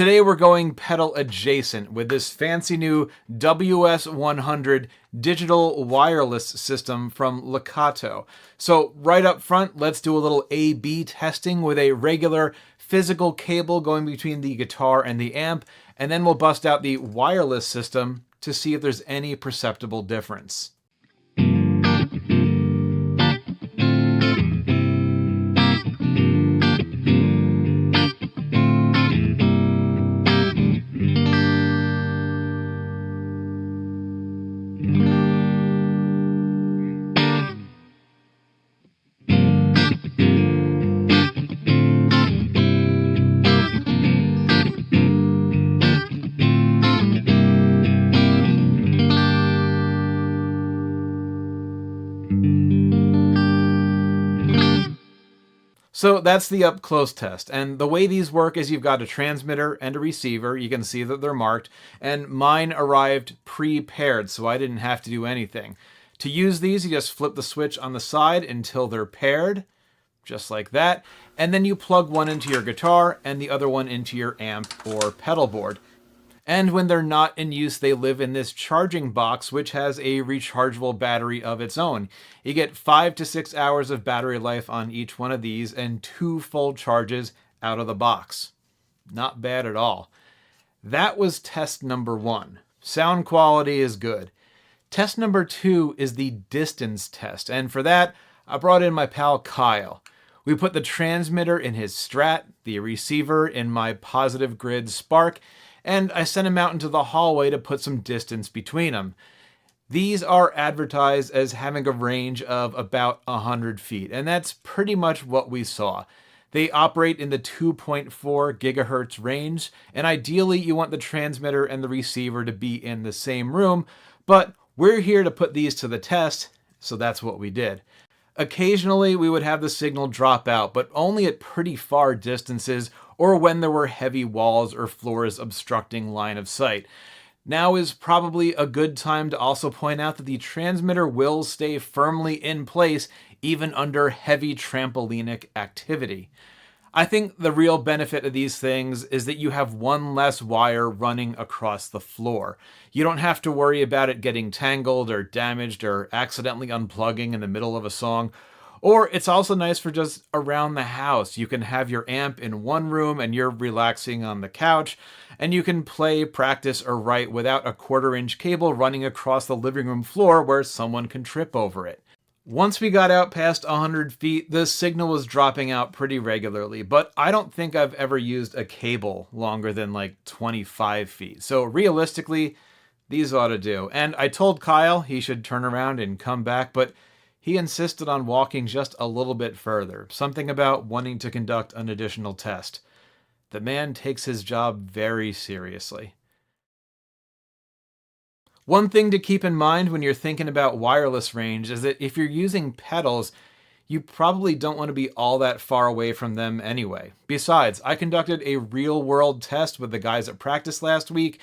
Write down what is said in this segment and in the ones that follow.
Today we're going pedal adjacent with this fancy new WS-100 digital wireless system from Lekato. So right up front, let's do a little A/B testing with a regular physical cable going between the guitar and the amp, and then we'll bust out the wireless system to see if there's any perceptible difference. So that's the up close test, and the way these work is you've got a transmitter and a receiver. You can see that they're marked, and mine arrived pre-paired, so I didn't have to do anything. To use these, you just flip the switch on the side until they're paired, just like that, and then you plug one into your guitar and the other one into your amp or pedal board. And when they're not in use, they live in this charging box, which has a rechargeable battery of its own. You get 5 to 6 hours of battery life on each one of these and 2 full charges out of the box. Not bad at all. That was test number 1. Sound quality is good. Test number 2 is the distance test, and for that, I brought in my pal Kyle. We put the transmitter in his Strat, the receiver in my Positive Grid Spark, and I sent him out into the hallway to put some distance between them. These are advertised as having a range of about 100 feet, and that's pretty much what we saw. They operate in the 2.4 gigahertz range, and ideally you want the transmitter and the receiver to be in the same room, but we're here to put these to the test, so that's what we did. Occasionally we would have the signal drop out, but only at pretty far distances or when there were heavy walls or floors obstructing line of sight. Now is probably a good time to also point out that the transmitter will stay firmly in place even under heavy trampolinic activity. I think the real benefit of these things is that you have one less wire running across the floor. You don't have to worry about it getting tangled or damaged or accidentally unplugging in the middle of a song. Or it's also nice for just around the house. You can have your amp in one room and you're relaxing on the couch, and you can play, practice, or write without a 1/4-inch cable running across the living room floor where someone can trip over it. Once we got out past 100 feet, the signal was dropping out pretty regularly, but I don't think I've ever used a cable longer than like 25 feet. So realistically, these ought to do. And I told Kyle he should turn around and come back, but he insisted on walking just a little bit further, something about wanting to conduct an additional test. The man takes his job very seriously. One thing to keep in mind when you're thinking about wireless range is that if you're using pedals, you probably don't want to be all that far away from them anyway. Besides, I conducted a real-world test with the guys at practice last week,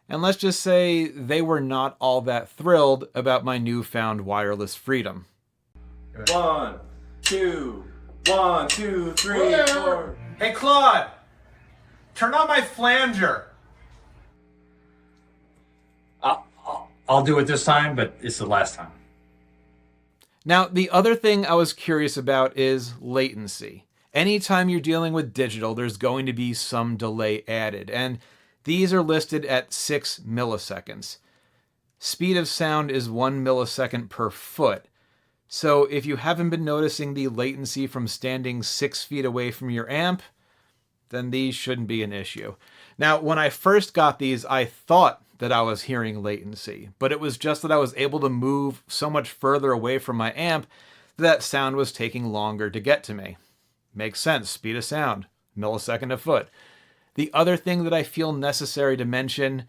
and let's just say they were not all that thrilled about my newfound wireless freedom. 1, 2, 1, 2, 3, 4. Hey Claude, turn on my flanger. I'll do it this time, but it's the last time. Now, the other thing I was curious about is latency. Anytime you're dealing with digital, there's going to be some delay added, and these are listed at 6 milliseconds. Speed of sound is 1 millisecond per foot. So if you haven't been noticing the latency from standing 6 feet away from your amp, then these shouldn't be an issue. Now, when I first got these, I thought that I was hearing latency, but it was just that I was able to move so much further away from my amp that sound was taking longer to get to me. Makes sense, speed of sound, millisecond a foot. The other thing that I feel necessary to mention,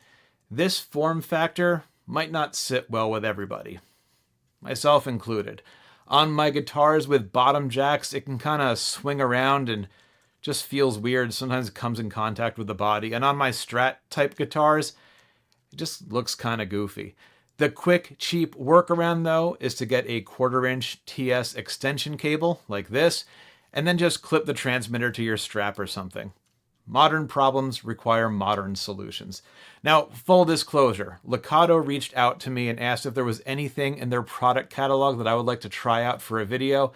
this form factor might not sit well with everybody, myself included. On my guitars with bottom jacks, it can kind of swing around and just feels weird. Sometimes it comes in contact with the body. And on my Strat type guitars, it just looks kind of goofy. The quick, cheap workaround though is to get a 1/4-inch TS extension cable like this, and then just clip the transmitter to your strap or something. Modern problems require modern solutions. Now, full disclosure, Lekato reached out to me and asked if there was anything in their product catalog that I would like to try out for a video.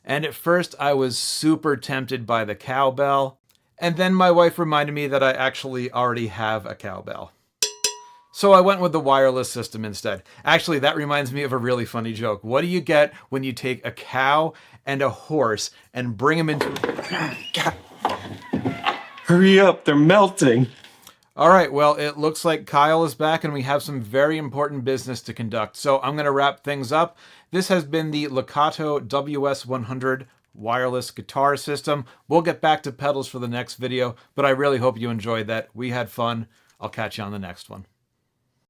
And at first I was super tempted by the cowbell. And then my wife reminded me that I actually already have a cowbell. So I went with the wireless system instead. Actually, that reminds me of a really funny joke. What do you get when you take a cow and a horse and bring them into... Hurry up, they're melting. All right, well, it looks like Kyle is back and we have some very important business to conduct. So I'm going to wrap things up. This has been the Lekato Ws-100 wireless guitar system. We'll get back to pedals for the next video, but I really hope you enjoyed that. We had fun. I'll catch you on the next one.